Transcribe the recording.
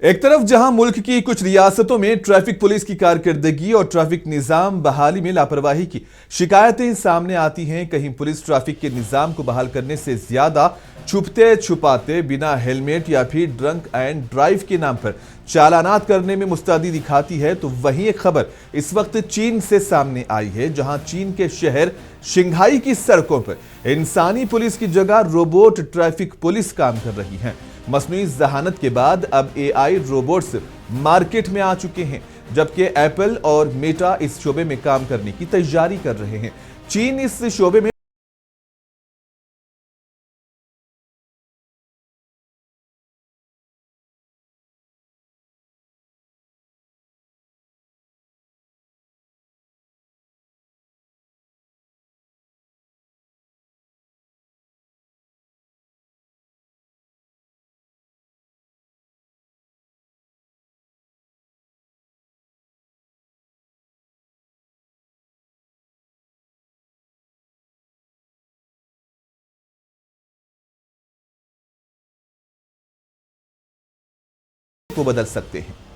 एक तरफ जहां मुल्क की कुछ रियासतों में ट्रैफिक पुलिस की कारकर्दगी और ट्रैफिक निजाम बहाली में लापरवाही की शिकायतें सामने आती हैं, कहीं पुलिस ट्रैफिक के निजाम को बहाल करने से ज्यादा छुपते छुपाते बिना हेलमेट या फिर ड्रंक एंड ड्राइव के नाम पर चालानात करने में मुस्तैदी दिखाती है। तो वहीं एक खबर इस वक्त चीन से सामने आई है, जहां चीन के शहर शिंघाई की सड़कों पर इंसानी पुलिस की जगह रोबोट ट्रैफिक पुलिस काम कर रही है। मसनूई जहानत के बाद अब एआई रोबोट्स मार्केट में आ चुके हैं, जबकि एप्पल और मेटा इस शोबे में काम करने की तैयारी कर रहे हैं। चीन इस शोबे में को बदल सकते हैं।